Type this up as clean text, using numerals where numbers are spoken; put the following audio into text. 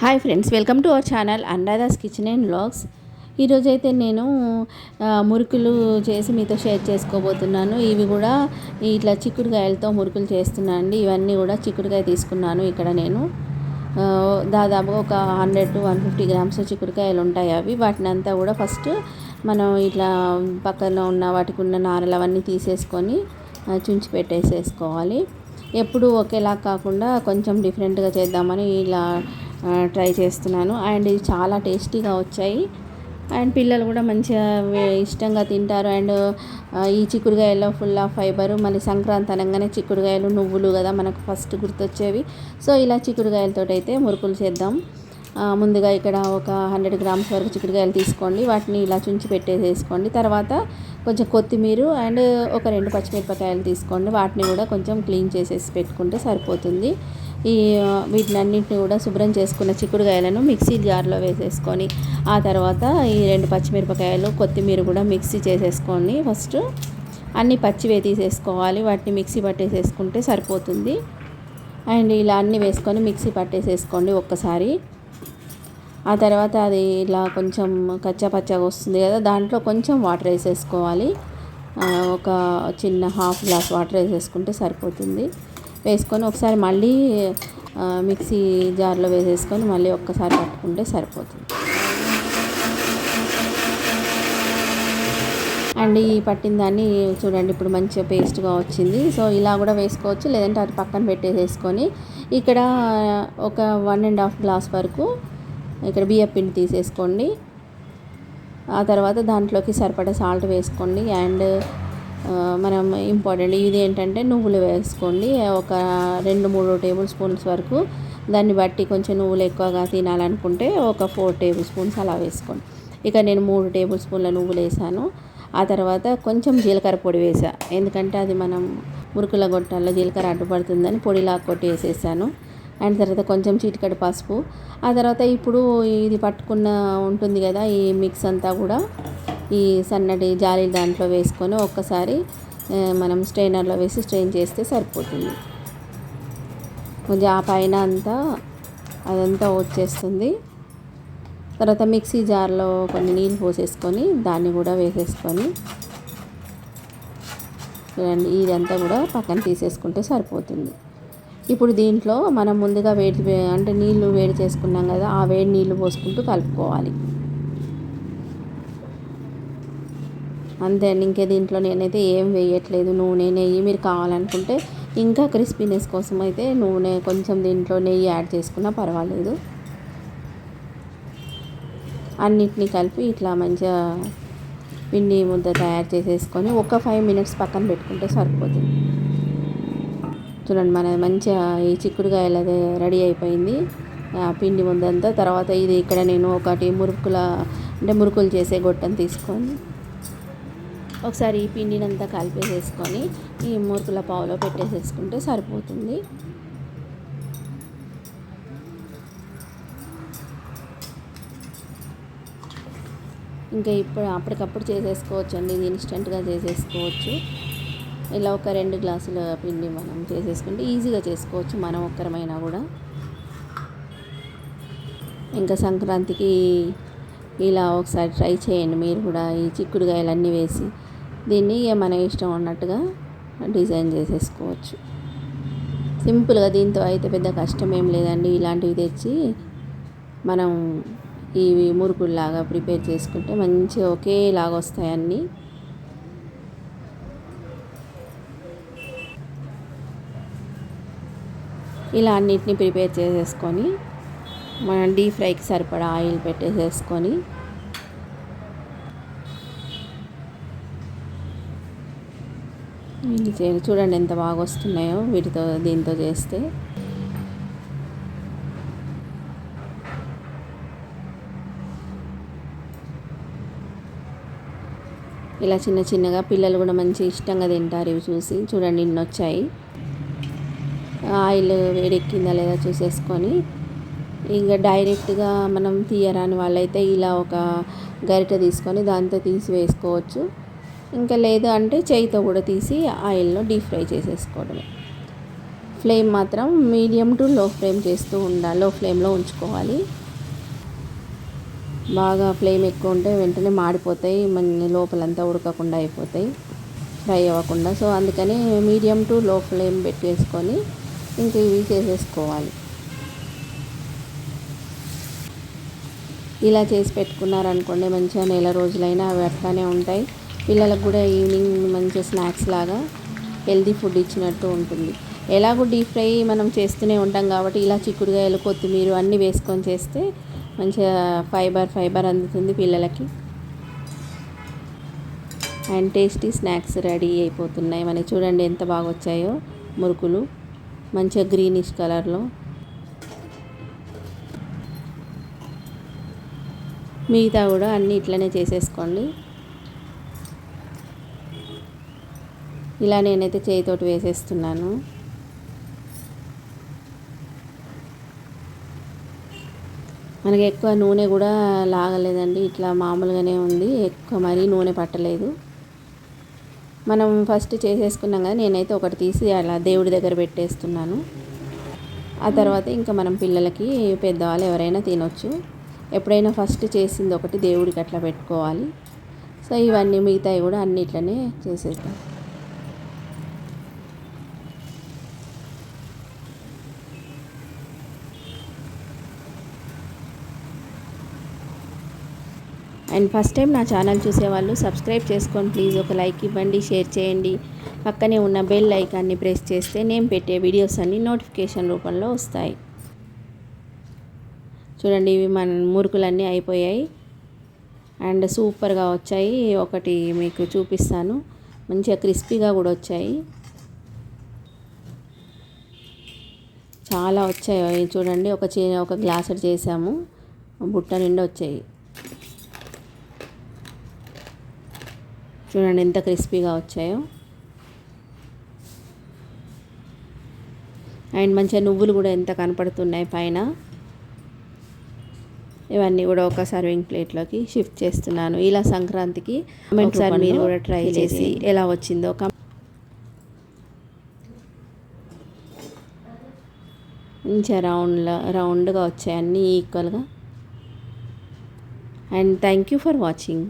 Hi friends, welcome to our channel Anuradha's kitchen and vlogs. ఈరోజైతే నేను మురుకులు చేసి మీతో షేర్ చేసుకోబోతున్నాను. ఇవి కూడా ఇట్లా చిక్కుడుకాయలతో మురుకులు చేస్తున్నాను అండి. ఇవన్నీ కూడా చిక్కుడుకాయ తీసుకున్నాను. ఇక్కడ నేను దాదాపు ఒక 100 to 150 గ్రామ్స్ చిక్కుడుకాయలు ఉంటాయి. వాటిని అంతా కూడా ఫస్ట్ మనం ఇట్లా పక్కన ఉన్న వాటికి ఉన్న నారలు అవన్నీ తీసేసుకొని చుంచి పెట్టేసేసుకోవాలి. ఎప్పుడు ఒకేలా కాకుండా కొంచెం డిఫరెంట్గా చేద్దామని ఇలా ట్రై చేస్తున్నాను. అండ్ ఇది చాలా టేస్టీగా వచ్చాయి. అండ్ పిల్లలు కూడా మంచిగా ఇష్టంగా తింటారు. అండ్ ఈ చిక్కుడుకాయల్లో ఫుల్ ఆఫ్ ఫైబరు. మళ్ళీ సంక్రాంతి అనగానే చిక్కుడుకాయలు, నువ్వులు కదా మనకు ఫస్ట్ గుర్తొచ్చేవి. సో ఇలా చిక్కుడుకాయలతో అయితే మురుకులు చేద్దాం. ముందుగా ఇక్కడ ఒక 100 గ్రామ్స్ వరకు చిక్కుడుకాయలు తీసుకోండి. వాటిని ఇలా చుంచి పెట్టేసేసుకోండి. తర్వాత కొంచెం కొత్తిమీర అండ్ ఒక 2 పచ్చిమిరపకాయలు తీసుకోండి. వాటిని కూడా కొంచెం క్లీన్ చేసేసి పెట్టుకుంటే సరిపోతుంది. వీటినన్నింటిని కూడా శుభ్రం చేసుకున్న చిక్కుడుకాయలను మిక్సీ జార్లో వేసేసుకొని ఆ తర్వాత ఈ 2 పచ్చిమిరపకాయలు, కొత్తిమీర కూడా మిక్సీ చేసేసుకోండి. ఫస్ట్ అన్నీ పచ్చివే తీసేసుకోవాలి. వాటిని మిక్సీ పట్టేసేసుకుంటే సరిపోతుంది. అండ్ ఇలా అన్నీ వేసుకొని మిక్సీ పట్టేసేసుకోండి ఒక్కసారి. ఆ తర్వాత అది ఇలా కొంచెం కచ్చా పచ్చగా వస్తుంది కదా, దాంట్లో కొంచెం వాటర్ వేసేసుకోవాలి. ఒక చిన్న హాఫ్ గ్లాస్ వాటర్ వేసేసుకుంటే సరిపోతుంది. వేసుకొని ఒకసారి మళ్ళీ మిక్సీ జార్లో వేసేసుకొని మళ్ళీ ఒక్కసారి పట్టుకుంటే సరిపోతుంది. అండ్ ఈ పట్టిన దాన్ని చూడండి, ఇప్పుడు మంచిగా పేస్ట్గా వచ్చింది. సో ఇలా కూడా వేసుకోవచ్చు, లేదంటే అది పక్కన పెట్టేసేసుకొని ఇక్కడ ఒక 1.5 గ్లాస్ వరకు ఇక్కడ బియ్యం పిండి తీసేసుకోండి. ఆ తర్వాత దాంట్లోకి సరిపడా సాల్ట్ వేసుకోండి. అండ్ మనం ఇంపార్టెంట్ ఇది ఏంటంటే నువ్వులు వేసుకోండి. ఒక 2-3 టేబుల్ స్పూన్స్ వరకు. దాన్ని బట్టి కొంచెం నువ్వులు ఎక్కువగా తినాలనుకుంటే ఒక 4 టేబుల్ స్పూన్స్ అలా వేసుకోండి. ఇక నేను 3 టేబుల్ స్పూన్ల నువ్వులు వేసాను. ఆ తర్వాత కొంచెం జీలకర్ర పొడి వేసా, ఎందుకంటే అది మనం మురుకుల గొట్టాల్లో జీలకర్ర అడ్డుపడుతుందని పొడిలా కొట్టి వేసేసాను. అండ్ తర్వాత కొంచెం చిటికెడు పసుపు. ఆ తర్వాత ఇప్పుడు ఇది పట్టుకున్న ఉంటుంది కదా, ఈ మిక్స్ అంతా కూడా ఈ సన్నటి జాలి దాంట్లో వేసుకొని ఒక్కసారి మనం స్ట్రైనర్లో వేసి స్ట్రెయిన్ చేస్తే సరిపోతుంది. కొంచెం ఆ పైన అంతా అదంతా వచ్చేస్తుంది. తర్వాత మిక్సీ జార్లో కొన్ని నీళ్ళు పోసేసుకొని దాన్ని కూడా వేసేసుకొని చూడండి, ఇదంతా కూడా పక్కన తీసేసుకుంటే సరిపోతుంది. ఇప్పుడు దీంట్లో మనం ముందుగా అంటే నీళ్ళు వేడి చేసుకున్నాం కదా, ఆ వేడి నీళ్ళు పోసుకుంటూ కలుపుకోవాలి. అంతే అండి. ఇంకే దీంట్లో నేనైతే ఏం వేయట్లేదు. నూనె, నెయ్యి మీరు కావాలనుకుంటే ఇంకా క్రిస్పీనెస్ కోసం అయితే నూనె కొంచెం దీంట్లో నెయ్యి యాడ్ చేసుకున్నా పర్వాలేదు. అన్నిటినీ కలిపి ఇట్లా మంచిగా పిండి ముద్ద తయారు చేసేసుకొని ఒక 5 మినిట్స్ పక్కన పెట్టుకుంటే సరిపోతుంది. చూడండి, మన మంచిగా ఈ చిక్కుడుకాయలు అదే రెడీ అయిపోయింది పిండి ముద్దంతా. తర్వాత ఇది ఇక్కడ నేను ఒకటి మురుకులు చేసే గొట్టం తీసుకొని ఒకసారి ఈ పిండిని అంతా కలిపేసేసుకొని ఈ మురుకుల పావులో పెట్టేసేసుకుంటే సరిపోతుంది. ఇంకా ఇప్పుడు అప్పటికప్పుడు చేసేసుకోవచ్చు అండి, ఇది ఇన్స్టెంట్గా చేసేసుకోవచ్చు. ఇలా ఒక 2 గ్లాసుల పిండి మనం చేసేసుకుంటే ఈజీగా చేసుకోవచ్చు, మనం ఒక్కరమైనా కూడా. ఇంకా సంక్రాంతికి ఇలా ఒకసారి ట్రై చేయండి మీరు కూడా. ఈ చిక్కుడుకాయలన్నీ వేసి దీన్ని మన ఇష్టం ఉన్నట్టుగా డిజైన్ చేసేసుకోవచ్చు సింపుల్గా. దీంతో అయితే పెద్ద కష్టం ఏం లేదండి. ఇలాంటివి తెచ్చి మనం ఇవి మురుకుల్లాగా ప్రిపేర్ చేసుకుంటే మంచిగా ఒకేలాగా వస్తాయి అన్నీ. ఇలా అన్నిటిని ప్రిపేర్ చేసేసుకొని మనం డీప్ ఫ్రైకి సరిపడా ఆయిల్ పెట్టేసేసుకొని చూడండి ఎంత బాగా వస్తున్నాయో దీంతో చేస్తే. ఇలా చిన్న చిన్నగా పిల్లలు కూడా మంచి ఇష్టంగా తింటారు ఇవి చూసి. చూడండి ఇన్ని వచ్చాయి. ఆయిల్ వేడెక్కిందా లేదా చూసేసుకొని ఇంకా డైరెక్ట్గా మనం తీయరాని వాళ్ళైతే ఇలా ఒక గరిటె తీసుకొని దాంతో తీసి వేసుకోవచ్చు. ఇంకా లేదు అంటే చేయితో కూడా తీసి ఆయిల్లో డీప్ ఫ్రై చేసేసుకోవడమే. ఫ్లేమ్ మాత్రం మీడియం టు లో ఫ్లేమ్ చేస్తూ ఉండాలి, లో ఫ్లేమ్లో ఉంచుకోవాలి. బాగా ఫ్లేమ్ ఎక్కువ ఉంటే వెంటనే మాడిపోతాయి, మన లోపలంతా ఉడకకుండా అయిపోతాయి, ఫ్రై అవ్వకుండా. సో అందుకని మీడియం టు లో ఫ్లేమ్ పెట్టేసుకొని ఇంక ఇవి చేసేసుకోవాలి. ఇలా చేసి పెట్టుకున్నారనుకోండి మంచిగా నెల రోజులైనా అవి అట్లానే ఉంటాయి. పిల్లలకు కూడా ఈవినింగ్ మంచిగా స్నాక్స్ లాగా హెల్తీ ఫుడ్ ఇచ్చినట్టు ఉంటుంది. ఎలాగో డీప్ ఫ్రై మనం చేస్తూనే ఉంటాం కాబట్టి ఇలా చిక్కుడుకాయలు, కొత్తిమీర అన్నీ వేసుకొని చేస్తే మంచిగా ఫైబర్ అందుతుంది పిల్లలకి. అండ్ టేస్టీ స్నాక్స్ రెడీ అయిపోతున్నాయి మనకి. చూడండి ఎంత బాగా వచ్చాయో మురుకులు, మంచిగా గ్రీనిష్ కలర్లో. మిగతా కూడా అన్నీ ఇట్లనే చేసేసుకోండి. ఇలా నేనైతే చేయితోటి వేసేస్తున్నాను. మనకి ఎక్కువ నూనె కూడా లాగలేదండి, ఇట్లా మామూలుగానే ఉంది, ఎక్కువ మరీ నూనె పట్టలేదు. మనం ఫస్ట్ చేసేసుకున్నాం కదా, నేనైతే ఒకటి తీసి అలా దేవుడి దగ్గర పెట్టేస్తున్నాను. ఆ తర్వాత ఇంకా మనం పిల్లలకి, పెద్దవాళ్ళు ఎవరైనా తినొచ్చు. ఎప్పుడైనా ఫస్ట్ చేసింది ఒకటి దేవుడికి అట్లా పెట్టుకోవాలి. సో ఇవన్నీ మిగతాయి కూడా అన్నిట్లనే చేసేద్దాం. అండ్ ఫస్ట్ టైం నా ఛానల్ చూసేవాళ్ళు సబ్స్క్రైబ్ చేసుకోండి ప్లీజ్. ఒక లైక్ ఇవ్వండి, షేర్ చేయండి. పక్కనే ఉన్న బెల్ ఐకాన్ని ప్రెస్ చేస్తే నేను పెట్టే వీడియోస్ అన్నీ నోటిఫికేషన్ రూపంలో వస్తాయి. చూడండి ఇవి మన మురుకులన్నీ అయిపోయాయి అండ్ సూపర్గా వచ్చాయి. ఒకటి మీకు చూపిస్తాను, మంచిగా క్రిస్పీగా కూడా వచ్చాయి, చాలా వచ్చాయి. చూడండి ఒక గ్లాసెడ్ చేసాము, బుట్ట నిండా వచ్చాయి. చూడండి ఎంత క్రిస్పీగా వచ్చాయో. అండ్ మంచిగా నువ్వులు కూడా ఎంత కనపడుతున్నాయి పైన. ఇవన్నీ కూడా ఒక సర్వింగ్ ప్లేట్లోకి షిఫ్ట్ చేస్తున్నాను. ఇలా సంక్రాంతికి ఒకసారి మీరు కూడా ట్రై చేసి ఎలా వచ్చిందో మంచిగా రౌండ్గా వచ్చాయి అన్నీ ఈక్వల్గా. And thank you for watching.